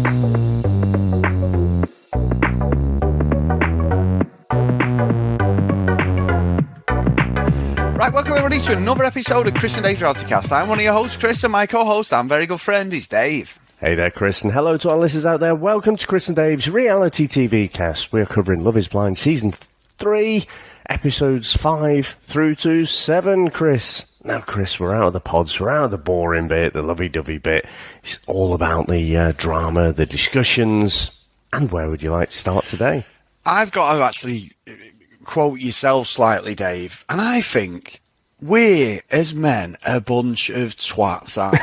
Right, welcome everybody to another episode of Chris and Dave's Reality Cast. I'm one of your hosts, Chris, and my co-host and very good friend is Dave. Hey there, Chris, and hello to our listeners out there. Welcome to Chris and Dave's Reality TV Cast. We're covering Love is Blind Season 3, Episodes 5 through to 7, Chris. Now, Chris, we're out of the pods, we're out of the boring bit, the lovey-dovey bit. It's all about the drama, the discussions, and where would you like to start today? I've got to actually quote yourself slightly, Dave, and I think we, as men, are a bunch of twats, aren't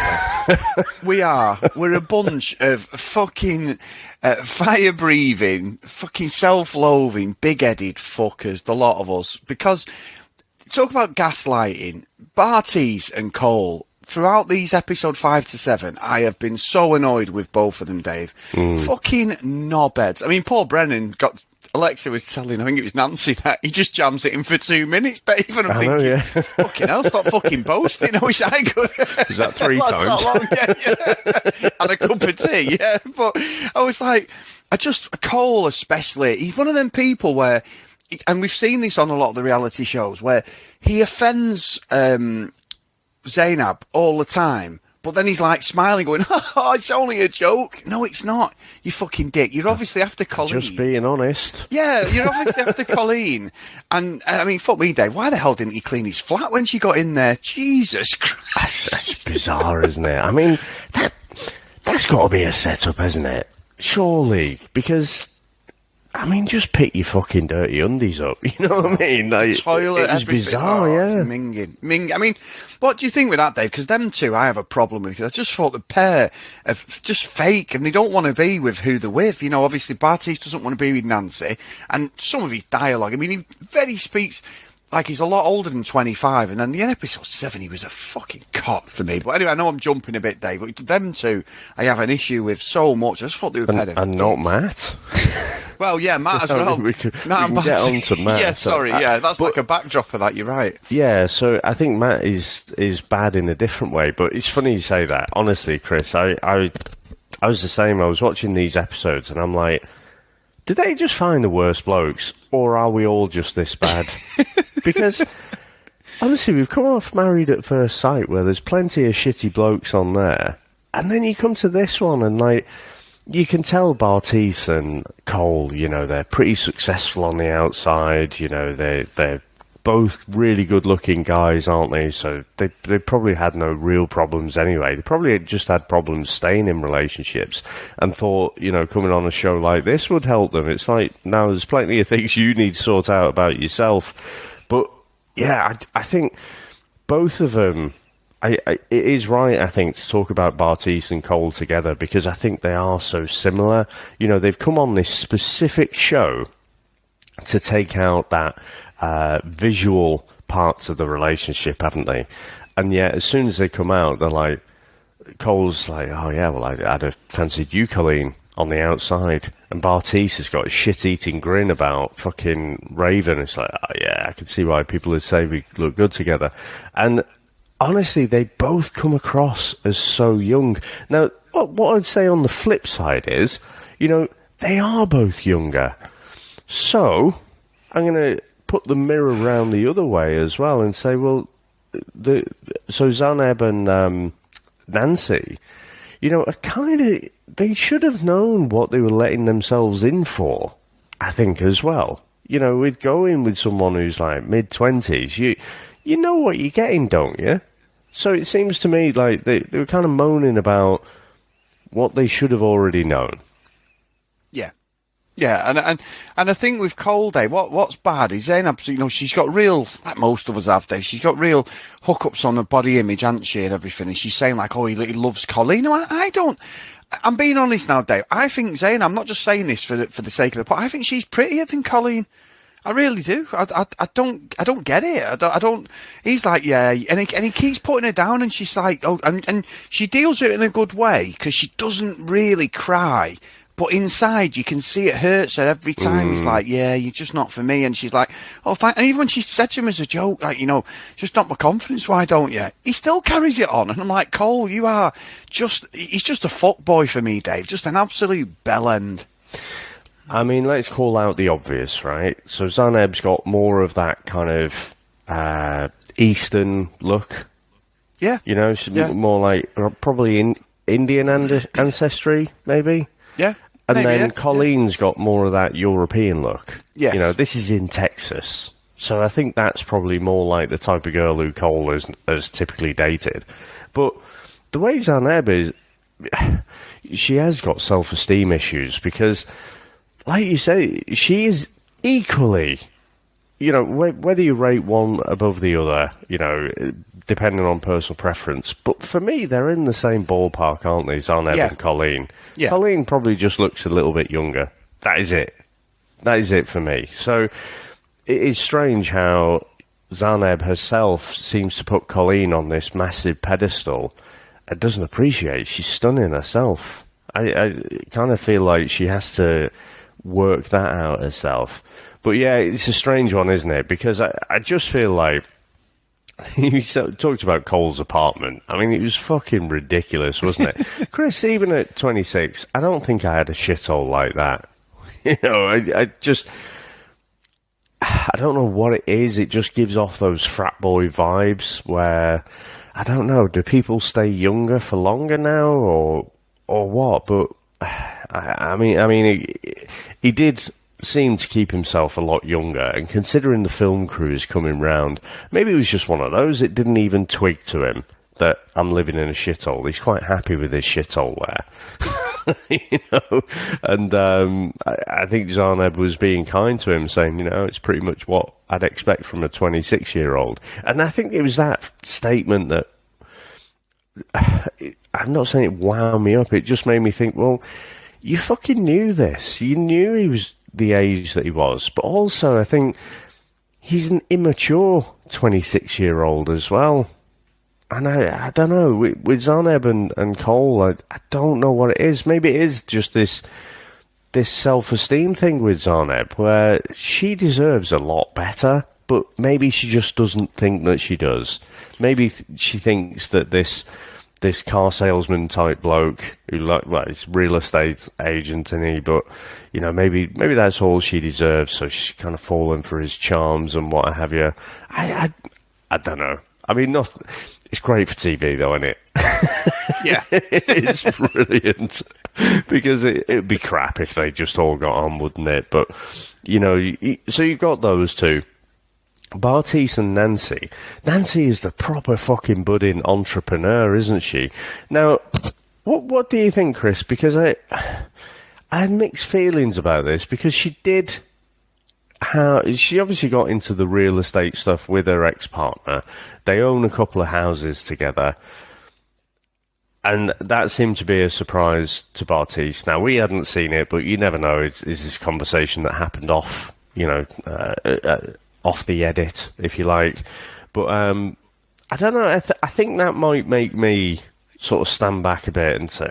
we? We are. We're a bunch of fucking fire-breathing, fucking self-loathing, big-headed fuckers, the lot of us. Because, talk about gaslighting, Bartise and Cole, throughout these episode 5 to 7, I have been so annoyed with both of them, Dave. Fucking knobheads. I mean, Paul Brennan got... Alexa was telling, I think it was Nancy, that he just jams it in for 2 minutes, Dave. And I'm thinking, fucking hell, stop fucking boasting. I wish I could. Is that 3 times? Not long, yeah. And a cup of tea, yeah. But I was like, Cole especially, he's one of them people where, and we've seen this on a lot of the reality shows, where he offends Zainab all the time. But then he's like smiling, going, oh, it's only a joke. No, it's not. You fucking dick. You're obviously after Colleen. Just being honest. Yeah, you're obviously after Colleen. And, I mean, fuck me, Dave. Why the hell didn't he clean his flat when she got in there? Jesus Christ. That's bizarre, isn't it? I mean, that's got to be a setup, hasn't it? Surely. Because... I mean, just pick your fucking dirty undies up. You know what I mean? Like, toilet, it's bizarre, yeah. Minging. I mean, what do you think with that, Dave? Because them two, I have a problem with. Because I just thought the pair are just fake, and they don't want to be with who they're with. You know, obviously, Bartise doesn't want to be with Nancy, and some of his dialogue. I mean, he very speaks like he's a lot older than 25, and then in episode 7, he was a fucking cop for me. But anyway, I know I'm jumping a bit, Dave, but them two, I have an issue with so much. I just thought they were better. And not Matt. Well, yeah, Matt as well. We can get on to Matt. Yeah, sorry, yeah, that's like a backdrop of that, you're right. Yeah, so I think Matt is bad in a different way, but it's funny you say that. Honestly, Chris, I was the same. I was watching these episodes, and I'm like, did they just find the worst blokes, or are we all just this bad? Because, honestly, we've come off Married at First Sight, where there's plenty of shitty blokes on there, and then you come to this one, and, like, you can tell Bartise and Cole, you know, they're pretty successful on the outside, you know, they're both really good-looking guys, aren't they? So they probably had no real problems anyway. They probably just had problems staying in relationships and thought, you know, coming on a show like this would help them. It's like, now there's plenty of things you need to sort out about yourself. But, yeah, I think both of them... it is right, I think, to talk about Bartise and Cole together, because I think they are so similar. You know, they've come on this specific show to take out that visual parts of the relationship, haven't they? And yet, as soon as they come out, they're like, Cole's like, oh yeah, well, I'd have fancied you, Colleen, on the outside. And Bartise has got a shit-eating grin about fucking Raven. It's like, oh yeah, I can see why people would say we look good together. And honestly, they both come across as so young. Now, what I'd say on the flip side is, you know, they are both younger. So, I'm going to put the mirror around the other way as well and say, well, so Zaneb and Nancy, you know, they should have known what they were letting themselves in for, I think, as well. You know, with going with someone who's like mid-20s, you know what you're getting, don't you? So it seems to me like they were kind of moaning about what they should have already known. Yeah, and I think with Cole, Dave, what's bad is Zainab, you know, she's got real, like most of us have, Dave, she's got real hookups on her body image, hasn't she, and everything, and she's saying like, oh, he loves Colleen. No, I don't. I'm being honest now, Dave. I think Zainab, I'm not just saying this for the sake of the point, I think she's prettier than Colleen. I really do. I don't get it. I don't. He's like, yeah, and he keeps putting her down, and she's like, oh, and she deals with it in a good way because she doesn't really cry. But inside, you can see it hurts her every time. He's like, yeah, you're just not for me. And she's like, oh, fine. And even when she said to him as a joke, like, just not my confidence, why don't you? He still carries it on. And I'm like, Cole, he's just a fuckboy for me, Dave. Just an absolute bellend. I mean, let's call out the obvious, right? So Zaneb's got more of that kind of Eastern look. Yeah. More like probably Indian ancestry, maybe. Yeah. And maybe, then Colleen's got more of that European look. Yes. This is in Texas. So I think that's probably more like the type of girl who Cole has typically dated. But the way Zaneb is, she has got self-esteem issues because, like you say, she is equally, whether you rate one above the other, depending on personal preference. But for me, they're in the same ballpark, aren't they, Zaneb and Colleen? Yeah. Colleen probably just looks a little bit younger. That is it. That is it for me. So it is strange how Zaneb herself seems to put Colleen on this massive pedestal and doesn't appreciate. She's stunning herself. I kind of feel like she has to work that out herself. But yeah, it's a strange one, isn't it? Because I just feel like you talked about Cole's apartment. I mean, it was fucking ridiculous, wasn't it? Chris, even at 26, I don't think I had a shithole like that. I don't know what it is. It just gives off those frat boy vibes where, I don't know, do people stay younger for longer now or what? But, I mean, he did seem to keep himself a lot younger, and considering the film crew is coming round, maybe it was just one of those. It didn't even twig to him that I'm living in a shithole. He's quite happy with his shithole there. And I think Zaneb was being kind to him, saying, it's pretty much what I'd expect from a 26-year-old. And I think it was that statement that, I'm not saying it wound me up, it just made me think, well, you fucking knew this. You knew he was the age that he was, but also I think he's an immature 26-year-old as well. And I don't know, with Zaneb and Cole, I don't know what it is. Maybe it is just this self-esteem thing with Zaneb, where she deserves a lot better, but maybe she just doesn't think that she does. Maybe she thinks that this car salesman type bloke who he's real estate agent, and but maybe that's all she deserves. So she's kind of fallen for his charms and what have you. I don't know. I mean, it's great for TV though, isn't it? Yeah, it's brilliant because it'd be crap if they just all got on, wouldn't it? But so you've got those two. Bartise and Nancy. Nancy is the proper fucking budding entrepreneur, isn't she? Now, what do you think, Chris? Because I had mixed feelings about this, because she obviously got into the real estate stuff with her ex-partner. They own a couple of houses together. And that seemed to be a surprise to Bartise. Now, we hadn't seen it, but you never know. Is this conversation that happened off, off the edit, if you like. But I don't know. I think that might make me sort of stand back a bit and say,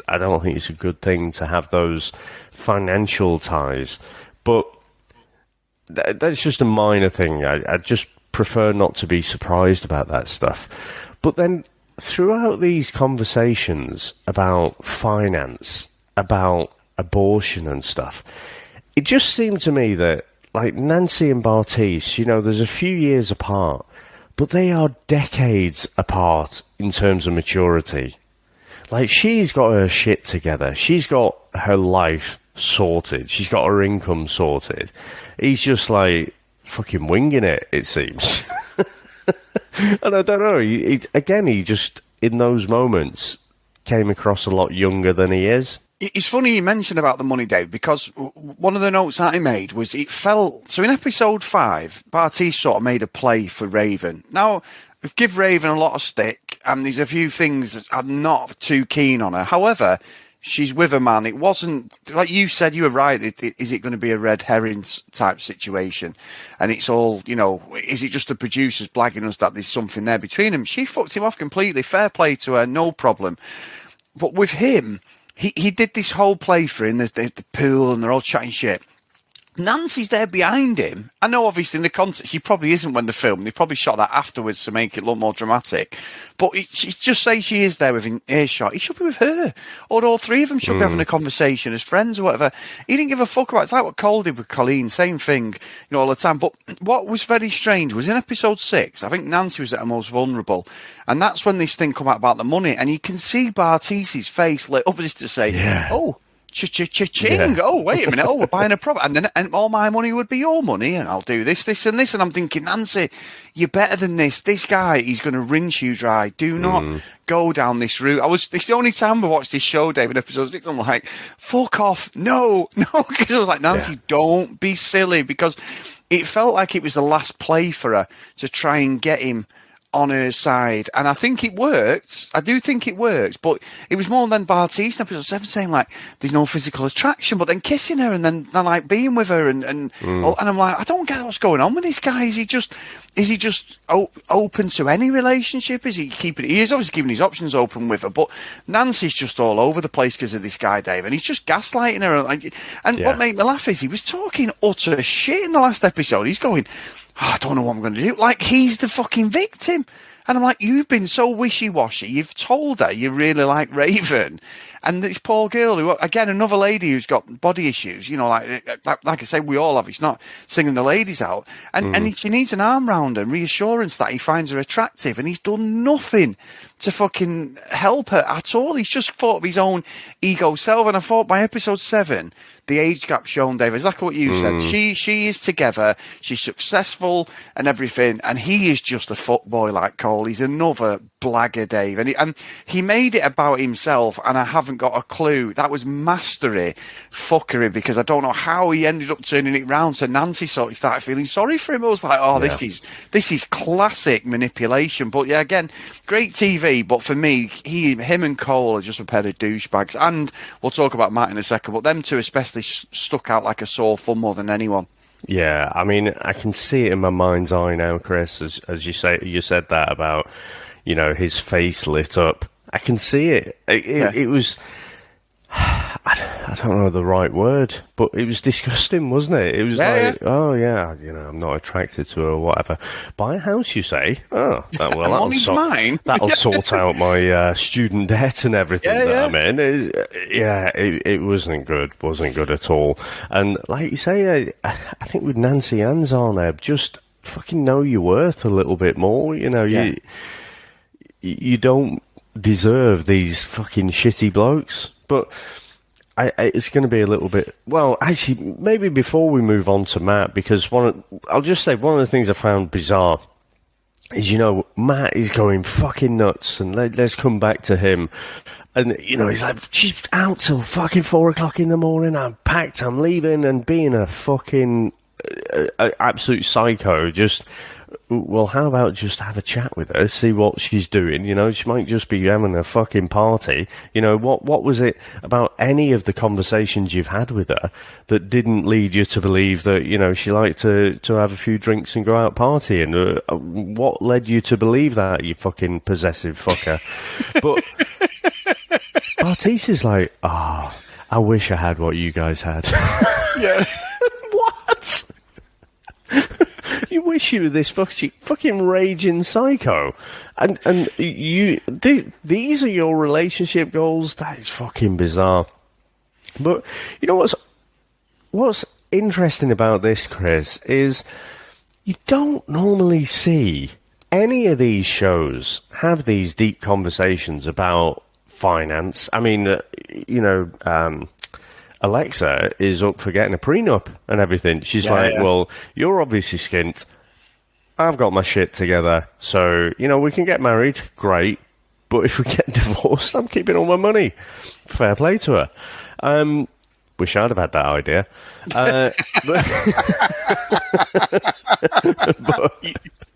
I don't think it's a good thing to have those financial ties. But that's just a minor thing. I just prefer not to be surprised about that stuff. But then throughout these conversations about finance, about abortion and stuff, it just seemed to me that, like, Nancy and Bartise, there's a few years apart, but they are decades apart in terms of maturity. Like, she's got her shit together. She's got her life sorted. She's got her income sorted. He's just, like, fucking winging it seems. And I don't know. He just, in those moments, came across a lot younger than he is. It's funny you mentioned about the money, Dave, because one of the notes that I made was it felt... So in episode 5, Bartise sort of made a play for Raven. Now, we've give Raven a lot of stick, and there's a few things I'm not too keen on her. However, she's with a man. It wasn't... Like you said, you were right. Is it going to be a red herring type situation? And it's all, is it just the producers blagging us that there's something there between them? She fucked him off completely. Fair play to her, no problem. But with him... he did this whole playthrough in the pool, and they're all chatting shit. Nancy's there behind him. I know, obviously, in the context, she probably isn't when they filmed. They probably shot that afterwards to make it look more dramatic. But just say she is there within earshot. He should be with her. Or all three of them should be having a conversation as friends or whatever. He didn't give a fuck about it. It's like what Cole did with Colleen. Same thing, all the time. But what was very strange was in episode 6, I think Nancy was at her most vulnerable. And that's when this thing come out about the money. And you can see Bartise's face lit up as to say, oh, Cha-cha-cha-ching. Oh, wait a minute. Oh, we're buying a property. And all my money would be your money, and I'll do this, this, and this. And I'm thinking, Nancy, you're better than this. This guy, he's going to rinse you dry. Do not go down this route. It's the only time I watched this show, David, episode 6. I'm like, fuck off. No. Because I was like, Nancy, don't be silly. Because it felt like it was the last play for her to try and get him on her side, and I think it worked. I do think it works, but it was more than Bartise in episode 7 saying like there's no physical attraction, but then kissing her and then like being with her and I'm like, I don't get what's going on with this guy. Is he just open to any relationship? He is obviously keeping his options open with her, but Nancy's just all over the place because of this guy, Dave, and he's just gaslighting her. And what made me laugh is he was talking utter shit in the last episode. He's going, I don't know what I'm going to do. Like, he's the fucking victim. And I'm like, you've been so wishy-washy. You've told her you really like Raven. And this poor girl, who, again, another lady who's got body issues, like I say, we all have. It's not singling the ladies out. And she needs an arm round her and reassurance that he finds her attractive. And he's done nothing to fucking help her at all. He's just thought of his own ego self. And I thought by episode 7, the age gap shown, Dave, exactly what you said. She is together, she's successful and everything, and he is just a fuckboy like Cole. He's another blagger, Dave. And he made it about himself, and I haven't got a clue. That was mastery fuckery, because I don't know how he ended up turning it round. So Nancy sort of started feeling sorry for him. I was like, this is classic manipulation. But yeah, again, great TV, but for me, him and Cole are just a pair of douchebags. And we'll talk about Matt in a second, but them two especially stuck out like a sore thumb more than anyone. Yeah, I mean, I can see it in my mind's eye now, Chris, as you said that about, his face lit up. I can see it. It was, I don't know the right word, but it was disgusting, wasn't it? It was I'm not attracted to her or whatever. Buy a house, you say? Oh, that'll sort out my student debt and everything that I'm in. It wasn't good at all. And like you say, I think with Nancy and Zarneb, just fucking know your worth a little bit more. You don't deserve these fucking shitty blokes. But it's going to be a little bit... Well, actually, maybe before we move on to Matt, because I'll just say one of the things I found bizarre is, Matt is going fucking nuts, and let's come back to him. And, he's like, she's out till fucking 4 o'clock in the morning, I'm packed, I'm leaving, and being a fucking absolute psycho, just... Well, how about just have a chat with her, see what she's doing? She might just be having a fucking party. What was it about any of the conversations you've had with her that didn't lead you to believe that, she liked to have a few drinks and go out partying? What led you to believe that, you fucking possessive fucker? But Bartise is like, I wish I had what you guys had. Yeah. What? You wish you were this fucking raging psycho, and these are your relationship goals. That is fucking bizarre. But what's interesting about this, Chris, is you don't normally see any of these shows have these deep conversations about finance. I mean, Alexa is up for getting a prenup and everything. She's well, you're obviously skint. I've got my shit together. So, we can get married. Great. But if we get divorced, I'm keeping all my money. Fair play to her. Wish I'd have had that idea. But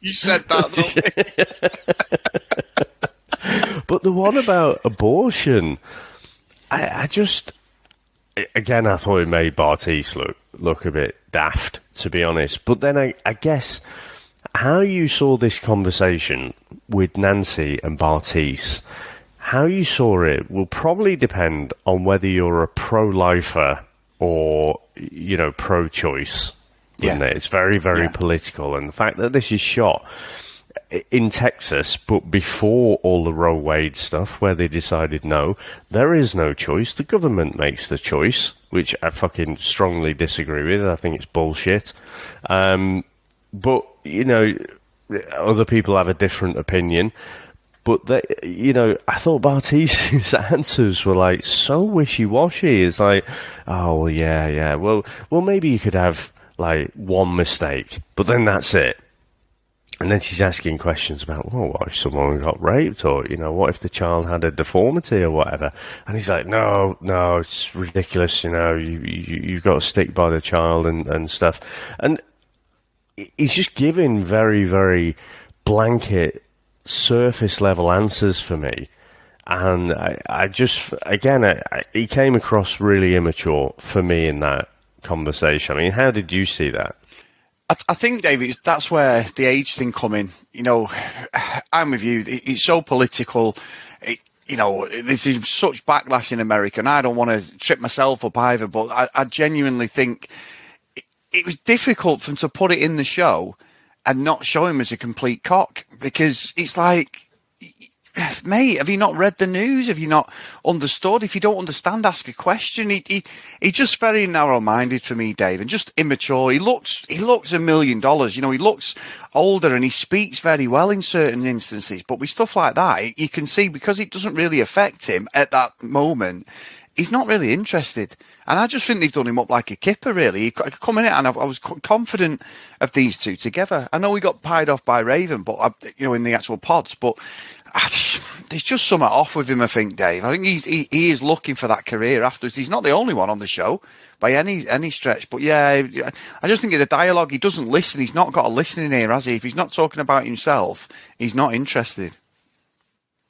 you said that, though. But the one about abortion, I just... Again, I thought it made Bartise look a bit daft, to be honest. But then I guess how you saw this conversation with Nancy and Bartise, how you saw it will probably depend on whether you're a pro-lifer or, pro-choice, wouldn't it? It's very, very political. And the fact that this is shot in Texas, but before all the Roe Wade stuff, where they decided no, there is no choice. The government makes the choice, which I fucking strongly disagree with. I think it's bullshit. But, other people have a different opinion. But, I thought Bartise's answers were, like, so wishy-washy. It's like, oh, well, yeah. Well, maybe you could have, like, one mistake, but then that's it. And then she's asking questions about, well, what if someone got raped? Or, what if the child had a deformity or whatever? And he's like, no, it's ridiculous, you've got to stick by the child and stuff. And he's just giving very, very blanket, surface-level answers for me. And I just, again, he came across really immature for me in that conversation. I mean, how did you see that? I think, David, that's where the age thing come in. I'm with you. It's so political. There's such backlash in America, and I don't want to trip myself up either, but I genuinely think it was difficult for him to put it in the show and not show him as a complete cock, because it's like, mate, have you not read the news? Have you not understood? If you don't understand, ask a question. He's just very narrow-minded for me, Dave, and just immature. He looks $1 million. He looks older, and he speaks very well in certain instances. But with stuff like that, you can see, because it doesn't really affect him at that moment, he's not really interested. And I just think they've done him up like a kipper, really. He come in it, and I was confident of these two together. I know he got pied off by Raven, but in the actual pods, but there's just something off with him, I think, Dave. I think he is looking for that career afterwards. He's not the only one on the show by any stretch. But yeah, I just think of the dialogue, he doesn't listen. He's not got a listening ear, has he? If he's not talking about himself, he's not interested.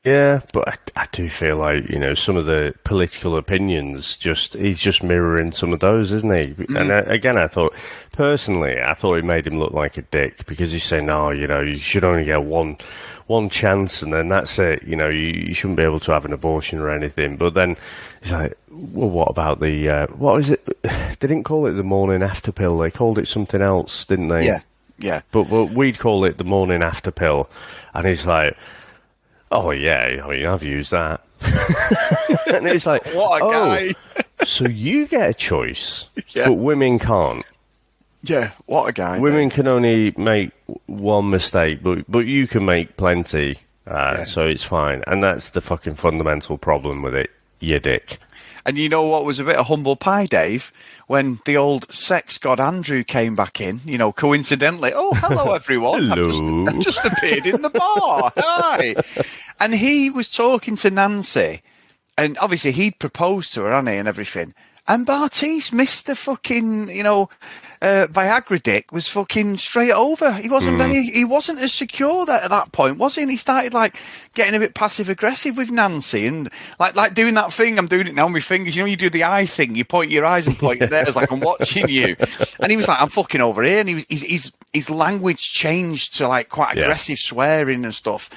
Yeah, but I do feel like, some of the political opinions, he's just mirroring some of those, isn't he? Mm-hmm. And again, I thought it made him look like a dick, because he's saying, no, you should only get one chance, and then that's it. You shouldn't be able to have an abortion or anything. But then he's like, well, what about the what is it? They didn't call it the morning after pill. They called it something else, didn't they? Yeah. But we'd call it the morning after pill, and he's like, oh yeah, I've used that. And it's like, what a guy! So you get a choice, yeah, but women can't. Yeah, what a guy. Women can only make one mistake, but you can make plenty, so it's fine. And that's the fucking fundamental problem with it, you dick. And you know what was a bit of humble pie, Dave? When the old sex god Andrew came back in, coincidentally, oh, hello, everyone. Hello. I've just appeared in the bar. Hi. And he was talking to Nancy, and obviously he'd proposed to her, hadn't he, and everything. And Bartise, Mr. fucking, Viagra dick, was fucking straight over. He wasn't as secure at that point, was he? And he started getting a bit passive aggressive with Nancy, and like doing that thing. I'm doing it now with my fingers. You do the eye thing. You point your eyes and point it there. It's like, I'm watching you. And he was like, I'm fucking over here. And his language changed to quite aggressive swearing and stuff.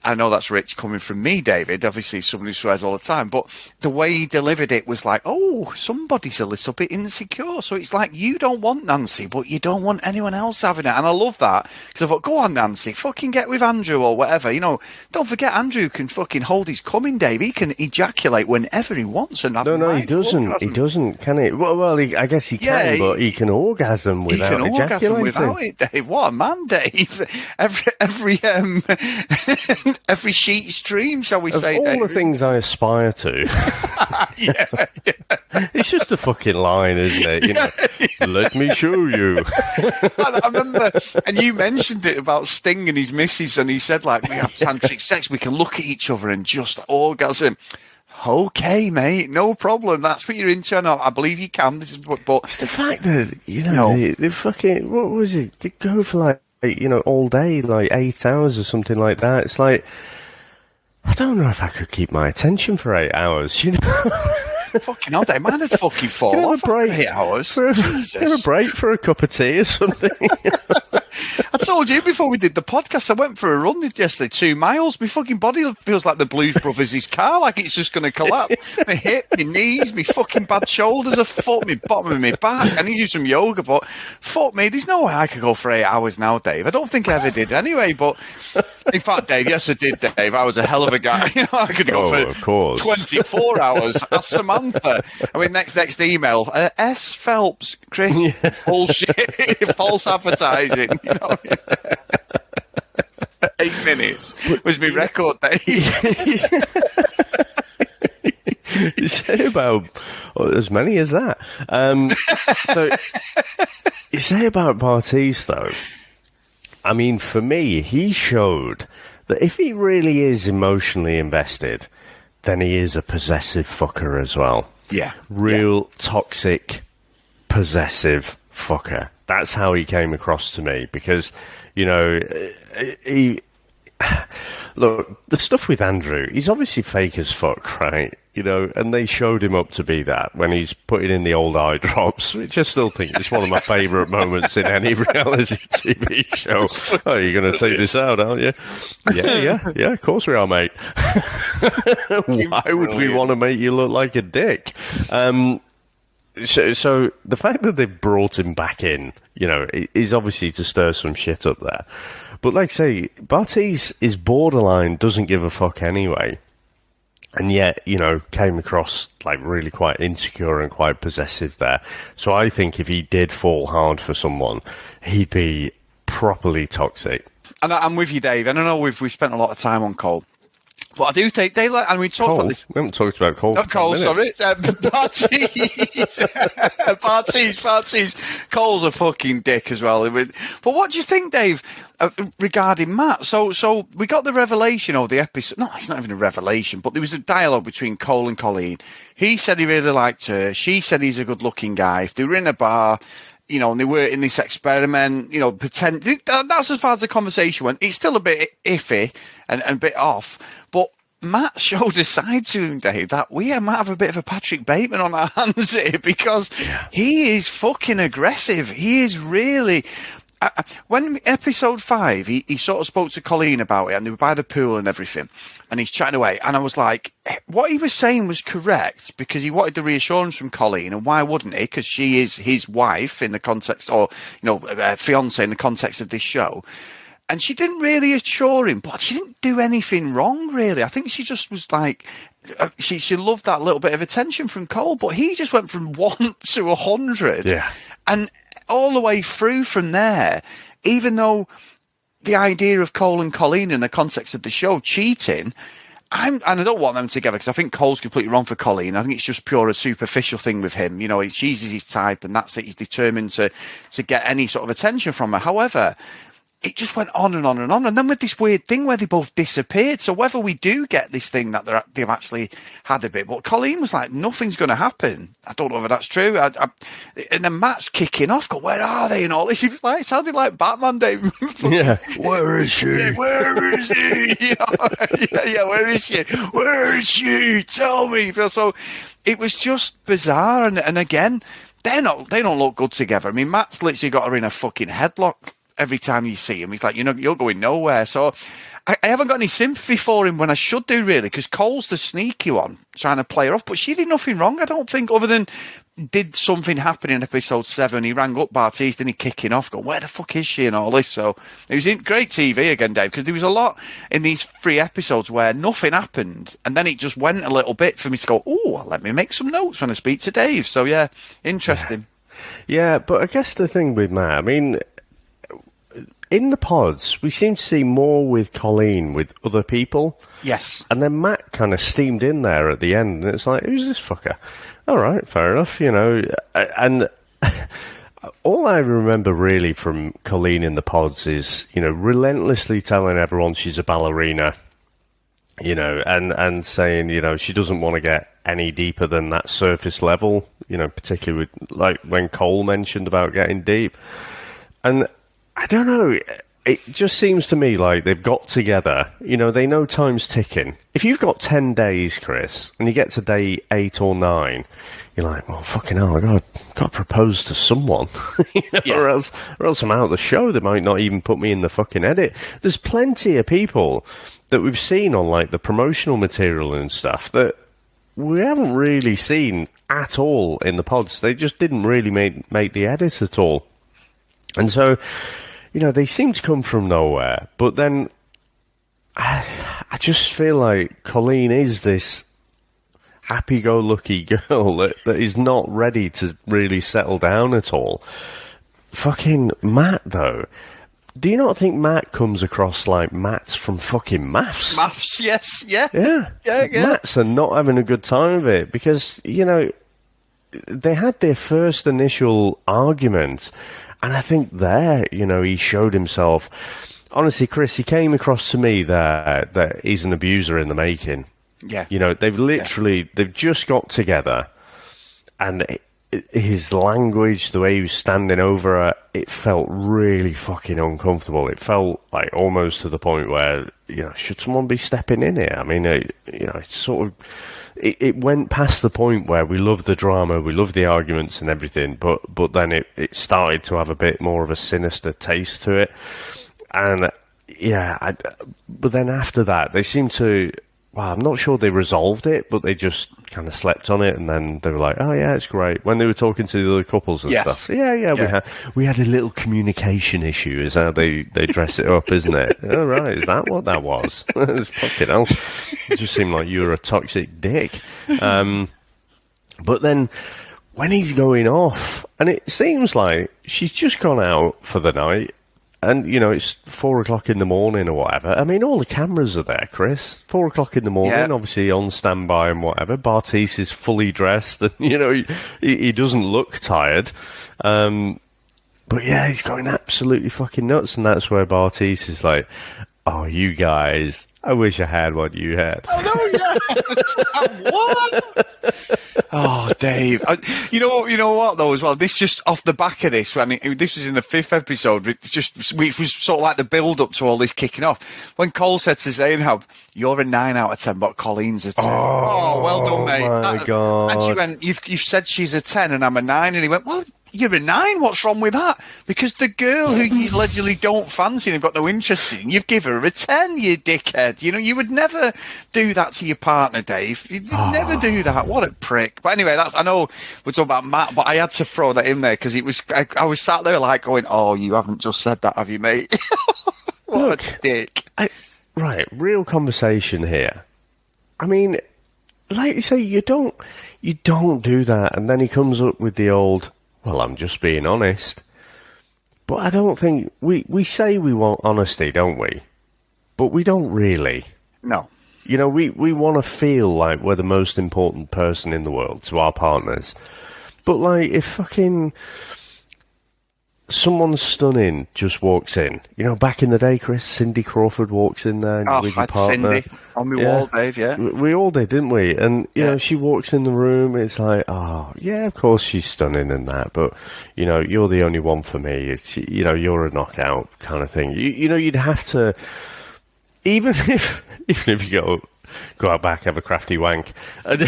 I know that's rich coming from me, David. Obviously, someone who swears all the time. But the way he delivered it was like, oh, somebody's a little bit insecure. So it's like, you don't want Nancy, but you don't want anyone else having it. And I love that. Because I thought, go on, Nancy, fucking get with Andrew or whatever. Don't forget, Andrew can fucking hold his coming, Dave. He can ejaculate whenever he wants. And no, he doesn't. He doesn't, can he? Well, I guess he can, but he can orgasm without ejaculating. He can orgasm without it, Dave. What a man, Dave. Every sheet stream, shall we say? Of all the things I aspire to, yeah. It's just a fucking line, isn't it? Let me show you. I remember, and you mentioned it about Sting and his missus, and he said, we have tantric sex, we can look at each other and just orgasm. Okay, mate, no problem. That's what you're into, and I believe you can. This is but it's the fact that they fucking, what was it? They go for all day, 8 hours or something like that. It's like, I don't know if I could keep my attention for 8 hours, Fucking hell, they might have fucking fall off break 8 hours. Have a break for a cup of tea or something. I told you before we did the podcast, I went for a run yesterday, 2 miles. My fucking body feels like the Blues Brothers' car, like it's just going to collapse. My hip, my knees, my fucking bad shoulders, a foot, my bottom of my back. I need to do some yoga, but fuck me, there's no way I could go for 8 hours now, Dave. I don't think I ever did anyway, but in fact, Dave, yes, I did, Dave. I was a hell of a guy. You know, I could go for 24 hours. Ask Samantha. I mean, next email. S. Phelps, Chris, bullshit, false advertising. You know? 8 minutes was my record, Dave. You say about as many as that. So you say about Bartise, though. I mean, for me, he showed that if he really is emotionally invested, then he is a possessive fucker as well. Yeah. Real toxic, possessive fucker. That's how he came across to me because, you know, look, the stuff with Andrew, he's obviously fake as fuck, right? You know, and they showed him up to be that when he's putting in the old eye drops, which I still think is one of my favourite moments in any reality TV show. Oh, you're going to take this out, aren't you? Yeah, of course we are, mate. Why would we want to make you look like a dick? So the fact that they've brought him back in, you know, is obviously to stir some shit up there. But like I say, Bartise is borderline doesn't give a fuck anyway. And yet, you know, came across like really quite insecure and quite possessive there. So I think if he did fall hard for someone, he'd be properly toxic. And I'm with you, Dave. And I know we've spent a lot of time on Cole. But I do think they like, and we talked about this. We haven't talked about Cole. Not Cole, sorry. Bartise. Cole's a fucking dick as well. But what do you think, Dave, regarding Matt? So we got the revelation of the episode. No, it's not even a revelation, but there was a dialogue between Cole and Colleen. He said he really liked her. She said he's a good-looking guy. If they were in a bar, you know, and they were in this experiment, you know, that's as far as the conversation went. It's still a bit iffy and a bit off. But Matt showed a side to him, Dave, that we might have a bit of a Patrick Bateman on our hands here because he is fucking aggressive. He is really... when episode 5, he sort of spoke to Colleen about it, and they were by the pool and everything, and he's chatting away, and I was like, what he was saying was correct, because he wanted the reassurance from Colleen, and why wouldn't he? Because she is his wife in the context, or, you know, fiance in the context of this show. And she didn't really assure him, but she didn't do anything wrong, really. I think she just was like, she loved that little bit of attention from Cole, but he just went from 1 to 100. Yeah. And all the way through from there, even though the idea of Cole and Colleen in the context of the show cheating, and I don't want them together because I think Cole's completely wrong for Colleen. I think it's just pure a superficial thing with him. You know, she's his type, and that's it. He's determined to get any sort of attention from her. However, it just went on and on and on. And then with this weird thing where they both disappeared. So whether we do get this thing that they've actually had a bit, but Colleen was like, nothing's going to happen. I don't know whether that's true. And then Matt's kicking off, going, where are they? And all this. He was like, it sounded like Batman, Dave. Yeah. Where is she? Yeah, where is he? You know? yeah, where is she? Where is she? Tell me. So it was just bizarre. And again, they don't look good together. I mean, Matt's literally got her in a fucking headlock. Every time you see him, he's like, you know, you're going nowhere. So I haven't got any sympathy for him when I should do, really, because Cole's the sneaky one trying to play her off. But she did nothing wrong, I don't think, other than did something happen in episode 7. He rang up Bartise, then he kicking off, going, where the fuck is she and all this? So it was great TV again, Dave, because there was a lot in these 3 episodes where nothing happened. And then it just went a little bit for me to go, oh, let me make some notes when I speak to Dave. So, yeah, interesting. Yeah, but I guess the thing with Matt, I mean... in the pods, we seem to see more with Colleen, with other people. Yes. And then Matt kind of steamed in there at the end, and it's like, who's this fucker? All right, fair enough, you know. And all I remember really from Colleen in the pods is, you know, relentlessly telling everyone she's a ballerina, you know, and saying, you know, she doesn't want to get any deeper than that surface level, you know, particularly with, like, when Cole mentioned about getting deep. And... I don't know. it just seems to me like they've got together. You know, they know time's ticking. If you've got 10 days, Chris, and you get to day 8 or 9, you're like, well, fucking hell, I got to propose to someone. Or else I'm out of the show. They might not even put me in the fucking edit. There's plenty of people that we've seen on, like, the promotional material and stuff that we haven't really seen at all in the pods. They just didn't really make the edit at all. And so, you know, they seem to come from nowhere. But then I just feel like Colleen is this happy-go-lucky girl that is not ready to really settle down at all. Fucking Matt, though. Do you not think Matt comes across like Matt's from fucking Maths? Maths, yes, yeah. Yeah. Matt's are not having a good time of it because, you know, they had their first initial argument, and I think there, you know, he showed himself. Honestly, Chris, he came across to me that he's an abuser in the making. Yeah. You know, they've just got together, and his language, the way he was standing over her, it felt really fucking uncomfortable. It felt like almost to the point where, you know, should someone be stepping in here? I mean, you know, it's sort of, it went past the point where we love the drama, we love the arguments and everything, but then it started to have a bit more of a sinister taste to it. And yeah, but then after that, they seemed to, well, I'm not sure they resolved it, but they just kind of slept on it, and then they were like, "Oh yeah, it's great." When they were talking to the other couples and stuff, we had a little communication issue, is how they dress it up, isn't it? Oh right, is that what that was? It's fucking hell. It just seemed like you were a toxic dick. But then when he's going off, and it seems like she's just gone out for the night. And, you know, it's 4 o'clock in the morning or whatever. I mean, all the cameras are there, Chris. 4 o'clock in the morning, obviously on standby and whatever. Bartise is fully dressed and, you know, he doesn't look tired. But yeah, he's going absolutely fucking nuts. And that's where Bartise is like, oh, you guys, I wish I had what you had. Oh, no, yeah. What? Oh, Dave. You know what, though, as well? This just off the back of this, I mean, this was in the 5th episode, which was sort of like the build-up to all this kicking off. When Cole said to Zainab, you're a 9 out of 10, but Colleen's a 10. Oh well done, mate. Oh, my God. And she went, you've said she's a 10 and I'm a 9. And he went, well, you're a 9. What's wrong with that? Because the girl who you allegedly don't fancy and have got no interest in, you've given her a 10, you dickhead. You know, you would never do that to your partner, Dave. You'd never do that. What a prick. But anyway, I know we're talking about Matt, but I had to throw that in there because I was sat there like going, oh, you haven't just said that, have you, mate? What a dick. Right, real conversation here. I mean, like you say, you don't do that, and then he comes up with the old, well, I'm just being honest. But I don't think... We say we want honesty, don't we? But we don't really. No. You know, we want to feel like we're the most important person in the world to our partners. But, like, if fucking... someone stunning just walks in. You know, back in the day, Chris, Cindy Crawford walks in there with your partner. Cindy on my wall, Dave, yeah. We all did, didn't we? And, you know, she walks in the room, it's like, oh, yeah, of course she's stunning and that, but, you know, you're the only one for me. It's, you know, you're a knockout kind of thing. You know, you'd have to, even if you go out back, have a crafty wank. What,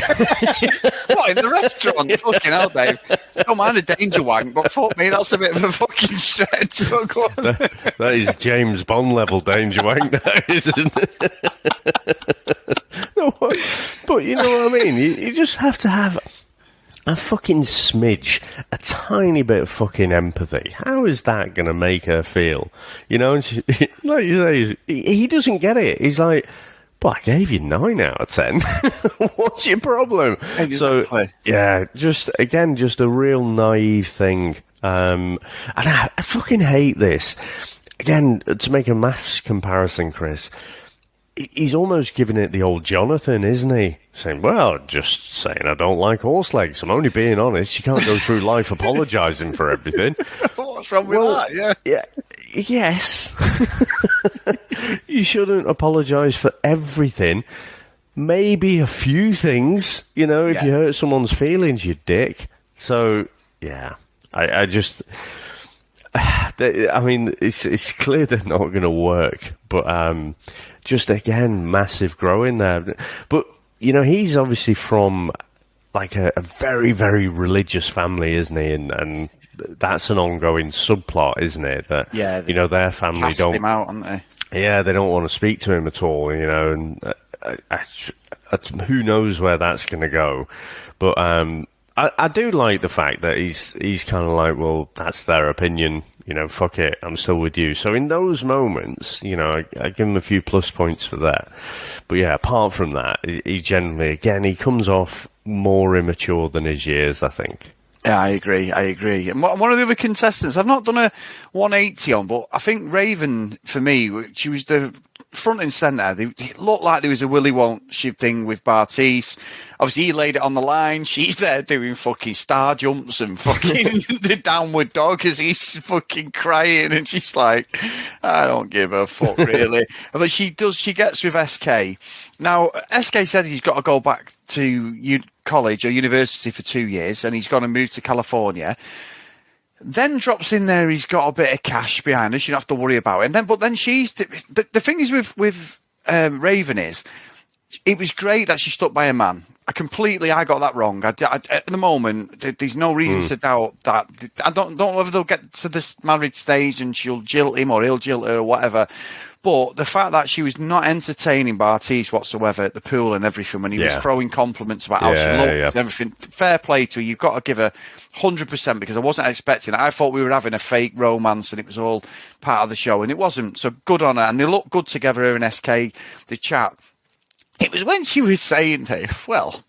in the restaurant? Fucking hell, Dave. I don't mind a danger wank, but fuck me, that's a bit of a fucking stretch. But go on. That is James Bond level danger wank, that isn't it? No, but you know what I mean? You just have to have a fucking smidge, a tiny bit of fucking empathy. How is that going to make her feel? You know, and like you say, he doesn't get it. He's like, but I gave you 9 out of 10. What's your problem? Exactly. So, yeah, just a real naive thing. And I fucking hate this. Again, to make a maths comparison, Chris, he's almost giving it the old Jonathan, isn't he? Saying, well, just saying I don't like horse legs. I'm only being honest. You can't go through life apologising for everything. What's wrong with that? Yeah. Yes. You shouldn't apologise for everything. Maybe a few things, you know, if you hurt someone's feelings, you dick. So, yeah. I just... I mean, it's clear they're not going to work, but just again, massive growing there. But he's obviously from like a very, very religious family, isn't he? And that's an ongoing subplot, isn't it? That their family cast don't him out, haven't they? Yeah, they don't want to speak to him at all, and who knows where that's going to go. But I do like the fact that he's kind of like, well, that's their opinion, fuck it, I'm still with you. So in those moments, I give him a few plus points for that. But yeah, apart from that, he generally, again, he comes off more immature than his years, I think. Yeah, I agree. And one of the other contestants, I've not done a 180 on, but I think Raven, for me, she was the front and centre. It looked like there was a Willy Won't Ship thing with Bartise. Obviously, he laid it on the line. She's there doing fucking star jumps and fucking the downward dog as he's fucking crying. And she's like, I don't give a fuck, really. But she gets with SK. Now, SK said he's got to go back to college or university for 2 years and he's going to move to California. Then drops in there, he's got a bit of cash behind us. You don't have to worry about it. But then she's the thing is with Raven is it was great that she stuck by a man. I got that wrong. At the moment, there's no reason to doubt that. I don't know whether they'll get to this marriage stage and she'll jilt him or he'll jilt her or whatever. But the fact that she was not entertaining Bartise whatsoever at the pool and everything when he was throwing compliments about how she looked and everything, fair play to her. You've got to give her 100% because I wasn't expecting it. I thought we were having a fake romance and it was all part of the show and it wasn't. So good on her. And they look good together, her and SK, the chat. It was when she was saying, hey, well,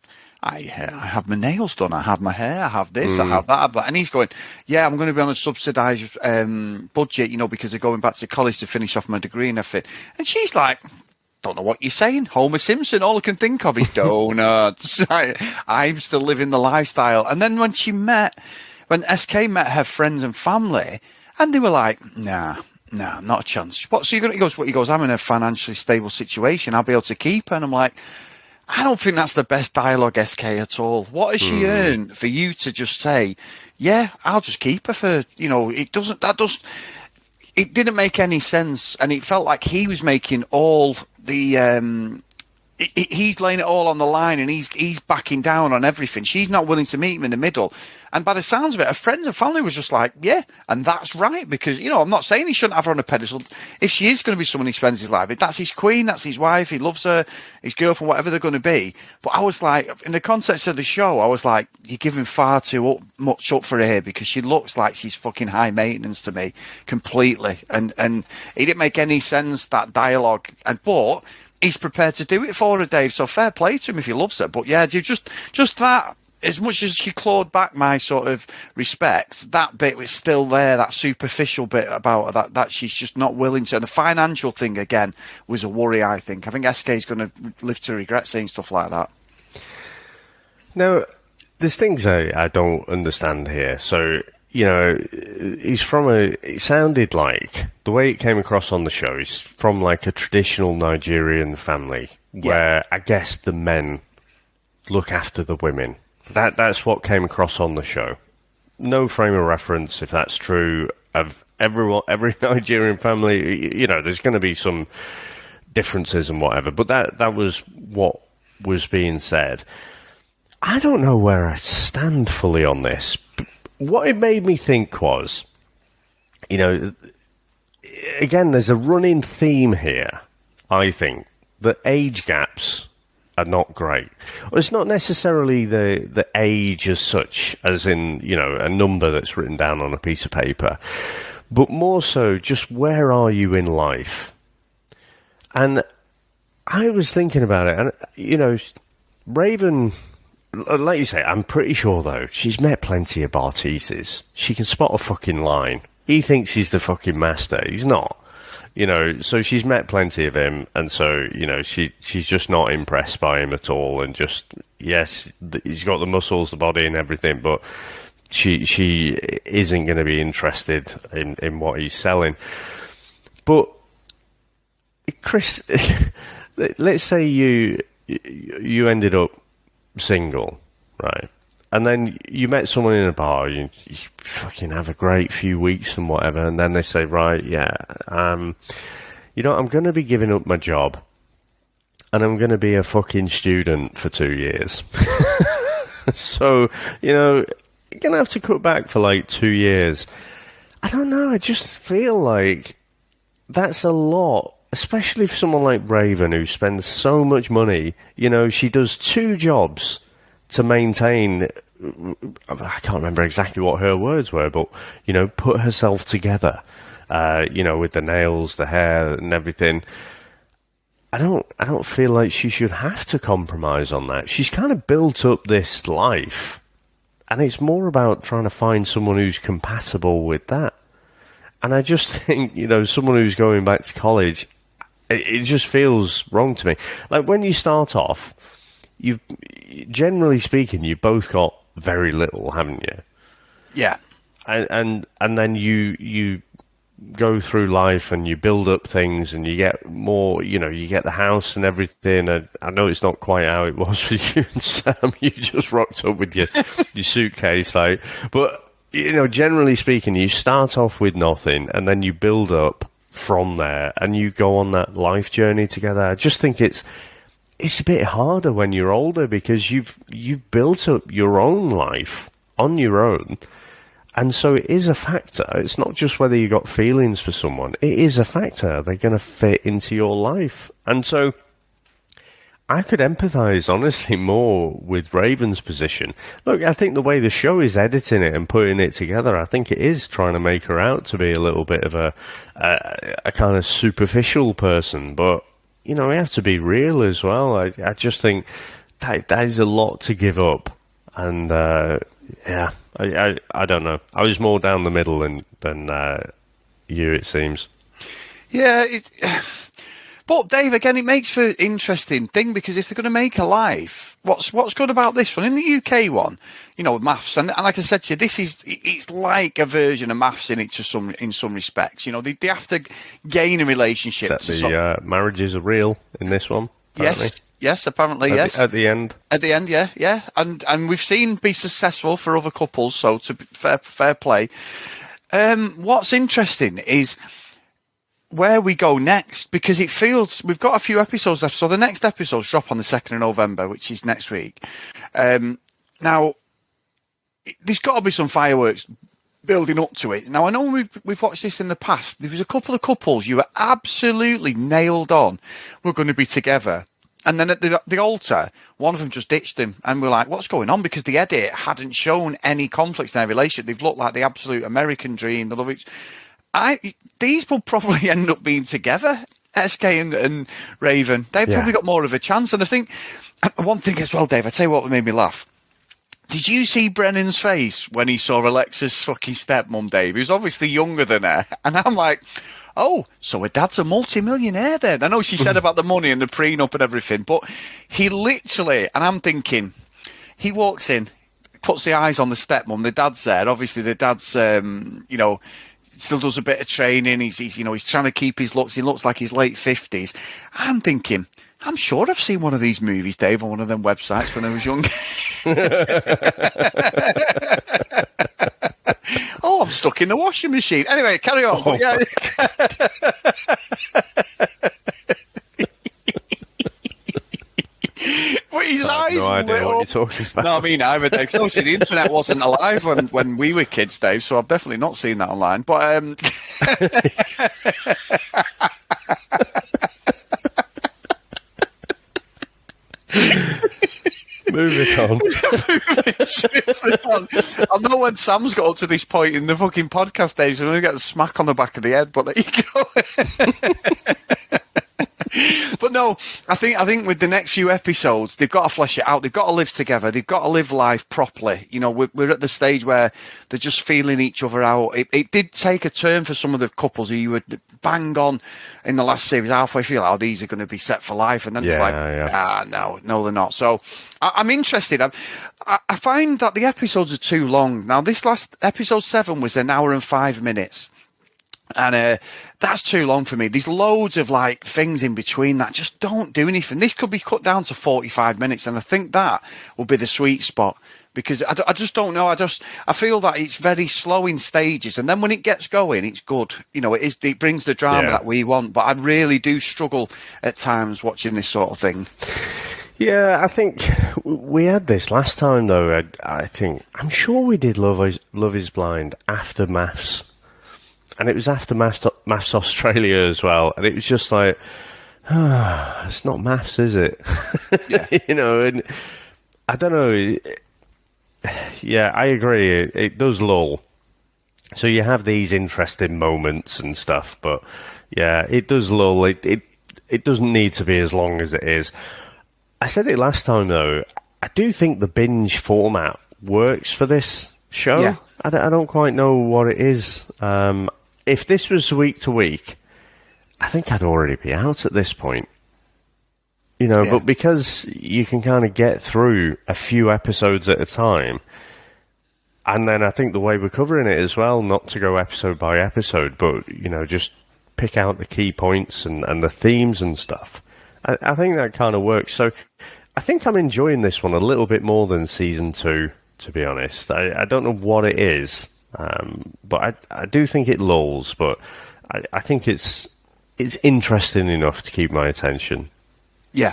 I have my nails done, I have my hair, I have this, I have that. And he's going, yeah, I'm going to be on a subsidised budget, because I'm going back to college to finish off my degree and everything. And she's like, don't know what you're saying. Homer Simpson, all I can think of is donuts. I'm still living the lifestyle. And then when SK met her friends and family, and they were like, nah, not a chance. What? So you're going to, he goes, I'm in a financially stable situation. I'll be able to keep her. And I'm like, I don't think that's the best dialogue, SK, at all. What has she earned for you to just say, yeah, I'll just keep her for, it didn't make any sense. And it felt like he was making all the, he's laying it all on the line and he's backing down on everything. She's not willing to meet him in the middle. And by the sounds of it, her friends and family was just like, yeah, and that's right. Because, I'm not saying he shouldn't have her on a pedestal. If she is going to be someone he spends his life with, that's his queen, that's his wife, he loves her, his girlfriend, whatever they're going to be. But I was like, in the context of the show, I was like, you're giving far too much up for her here because she looks like she's fucking high maintenance to me completely. And it didn't make any sense, that dialogue. But he's prepared to do it for her, Dave. So fair play to him if he loves her. But yeah, just that. As much as she clawed back my sort of respect, that bit was still there, that superficial bit about her, that she's just not willing to. And the financial thing, again, was a worry, I think. I think SK is going to live to regret saying stuff like that. Now, there's things I don't understand here. So, he's from it sounded like, the way it came across on the show, he's from like a traditional Nigerian family where I guess the men look after the women. That's what came across on the show. No frame of reference, if that's true, of every Nigerian family. There's going to be some differences and whatever, but that was what was being said. I don't know where I stand fully on this. But what it made me think was, again, there's a running theme here, I think, that age gaps are not great. Well, it's not necessarily the age as such, as in, a number that's written down on a piece of paper, but more so just where are you in life? And I was thinking about it, and, Raven, like you say, I'm pretty sure, though, she's met plenty of Bartises. She can spot a fucking line. He thinks he's the fucking master. He's not. So she's met plenty of him, and so, she's just not impressed by him at all, and just, yes, he's got the muscles, the body and everything, but she isn't going to be interested in what he's selling. But, Chris, let's say you ended up single, right? and then you met someone in a bar, you fucking have a great few weeks and whatever, and then they say, right, yeah, I'm going to be giving up my job, and I'm going to be a fucking student for 2 years. So, you're going to have to cut back for like 2 years. I don't know, I just feel like that's a lot, especially for someone like Raven who spends so much money. She does 2 jobs to maintain, I can't remember exactly what her words were, but, put herself together, with the nails, the hair and everything. I don't feel like she should have to compromise on that. She's kind of built up this life, and it's more about trying to find someone who's compatible with that. And I just think, someone who's going back to college, it just feels wrong to me. Like, when you start off, generally speaking, you've both got very little, haven't you? Yeah. And then you go through life and you build up things and you get more, you get the house and everything. And I know it's not quite how it was for you and Sam. You just rocked up with your suitcase, but generally speaking, you start off with nothing and then you build up from there and you go on that life journey together. I just think it's a bit harder when you're older because you've built up your own life on your own. And so it is a factor. It's not just whether you got feelings for someone. It is a factor. They're going to fit into your life. And so I could empathise, honestly, more with Raven's position. Look, I think the way the show is editing it and putting it together, I think it is trying to make her out to be a little bit of a kind of superficial person. But, we have to be real as well. I just think that is a lot to give up. And, yeah, I don't know. I was more down the middle than you, it seems. Yeah, but Dave, again, it makes for an interesting thing because if they're going to make a life, what's good about this one? In the UK one, with maths, and like I said to you, it's like a version of maths in some respects. They have to gain a relationship. Except the marriages are real in this one. Apparently. Yes, apparently, yes. At the end. At the end, yeah. And we've seen be successful for other couples, so to fair play. What's interesting is where we go next, because it feels we've got a few episodes left. So the next episodes drop on the 2nd of November, which is next week. Now, there's got to be some fireworks building up to it. Now, I know we've watched this in the past. There was a couple of couples you were absolutely nailed on were going to be together. And then at the altar, one of them just ditched him. And we're like, what's going on? Because the edit hadn't shown any conflicts in their relationship. They've looked like the absolute American dream. They love each. These will probably end up being together, SK and Raven. They've probably got more of a chance. And I think one thing as well, Dave, I'd say what made me laugh. Did you see Brennan's face when he saw Alexa's fucking stepmom, Dave? He was obviously younger than her. And I'm like, oh, so her dad's a multi-millionaire then. I know she said about the money and the prenup and everything, but he literally, and I'm thinking, he walks in, puts the eyes on the stepmom, the dad's there. Obviously, the dad's, still does a bit of training. He's trying to keep his looks. He looks like he's late 50s. I'm thinking, I'm sure I've seen one of these movies, Dave, on one of them websites when I was young. Oh, I'm stuck in the washing machine. Anyway, carry on. Oh, yeah. But his eyes no idea lit what up. you're talking about. No, I mean, either, Dave. 'Cause obviously, the internet wasn't alive when we were kids, Dave, so I've definitely not seen that online. But Move it on. I know when Sam's got up to this point in the fucking podcast days, we're going to get a smack on the back of the head, but there you go. But no, I think with the next few episodes, they've got to flesh it out. They've got to live together. They've got to live life properly. We're at the stage where they're just feeling each other out. It did take a turn for some of the couples who you were bang on in the last series, halfway through, these are going to be set for life. And then it's like, no, they're not. So I'm interested. I find that the episodes are too long. Now, this last episode 7 was 1 hour and 5 minutes. And that's too long for me. There's loads of things in between that just don't do anything. This could be cut down to 45 minutes, and I think that will be the sweet spot. because I just don't know. I feel that it's very slow in stages, and then when it gets going, it's good. It brings the drama that we want. But I really do struggle at times watching this sort of thing. Yeah, I think we had this last time, though. I'm sure we did Love is Blind after Maths, and it was after Maths Australia as well, and it was just like, it's not Maths, is it? Yeah. And I don't know. Yeah, I agree. It does lull. So you have these interesting moments and stuff, but yeah, it does lull. It doesn't need to be as long as it is. I said it last time, though. I do think the binge format works for this show. Yeah. I don't quite know what it is. If this was week to week, I think I'd already be out at this point. But because you can kind of get through a few episodes at a time, and then I think the way we're covering it as well, not to go episode by episode, but, just pick out the key points and the themes and stuff. I think that kind of works. So I think I'm enjoying this one a little bit more than season 2, to be honest. I don't know what it is, but I do think it lulls, but I think it's interesting enough to keep my attention. Yeah.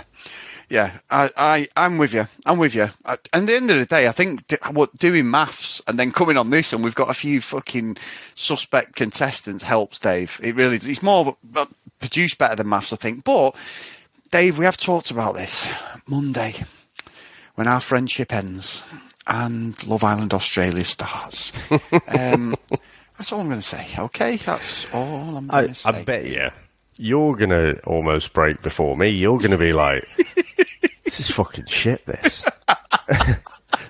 I'm with you. At the end of the day, I think doing Maths and then coming on this, and we've got a few fucking suspect contestants helps, Dave. It really, it's more produced better than Maths, I think. But Dave, we have talked about this Monday when our friendship ends and Love Island Australia starts. That's all I'm going to say. Okay, that's all I'm going to say. I bet you're going to almost break before me. You're going to be like, this is fucking shit, this.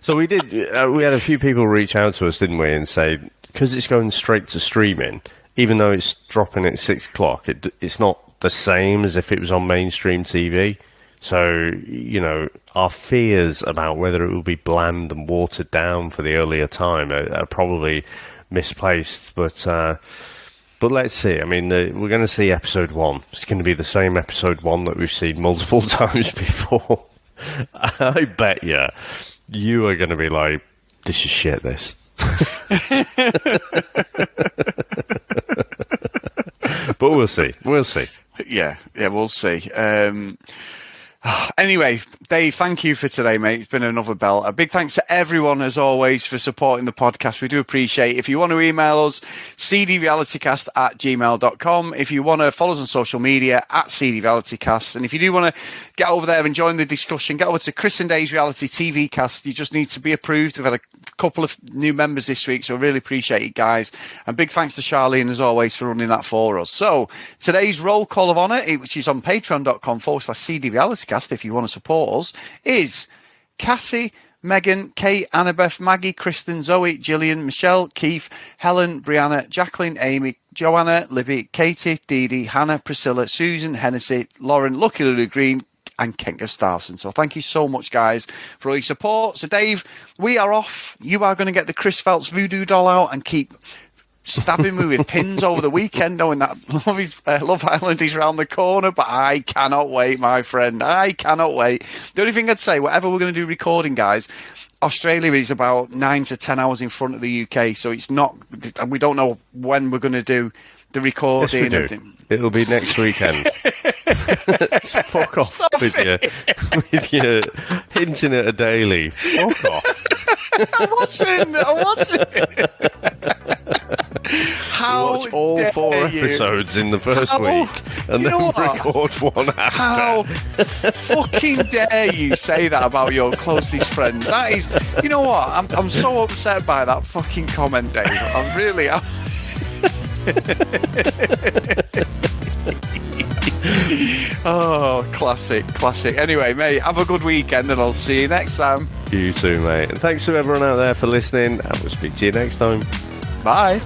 So we did. We had a few people reach out to us, didn't we, and say, because it's going straight to streaming, even though it's dropping at 6 o'clock, it's not the same as if it was on mainstream TV. So, our fears about whether it will be bland and watered down for the earlier time are probably misplaced. But let's see. I mean, we're going to see episode 1. It's going to be the same episode 1 that we've seen multiple times before. I bet you are going to be like, this is shit, this. But we'll see. Yeah, we'll see. Anyway, Dave, thank you for today, mate. It's been another belt. A big thanks to everyone, as always, for supporting the podcast. We do appreciate it. If you want to email us, cdrealitycast@gmail.com. If you want to follow us on social media, @cdrealitycast. And if you do want to get over there and join the discussion, get over to Chris and Dave's Reality TV Cast. You just need to be approved. We've had a couple of new members this week, so I really appreciate it, guys. And big thanks to Charlene, as always, for running that for us. So today's roll call of honour, which is on patreon.com/cdrealitycast, if you want to support us, is Cassie, Megan, Kate, Annabeth, Maggie, Kristen, Zoe, Gillian, Michelle, Keith, Helen, Brianna, Jacqueline, Amy, Joanna, Libby, Katie, Dee Dee, Hannah, Priscilla, Susan, Hennessy, Lauren, Lucky Lulu Green, and Ken Gustafson. So thank you so much, guys, for all your support. So Dave, we are off. You are going to get the Chris Phelps voodoo doll out and keep stabbing me with pins over the weekend, knowing that Love Island is around the corner. But I cannot wait, my friend. I cannot wait. The only thing I'd say, whatever we're going to do recording, guys, Australia is about 9 to 10 hours in front of the UK, so it's not. We don't know when we're going to do the recording. Yes, we do. It'll be next weekend. Fuck off with your hinting at a daily. Fuck off. I'm watching. How watch all 4 episodes in the first week and then record one after. How fucking dare you say that about your closest friend? That is, you know what? I'm so upset by that fucking comment, Dave. I'm really. Oh, classic. Anyway, mate, have a good weekend and I'll see you next time. You too, mate. And thanks to everyone out there for listening, and we'll speak to you next time. Bye.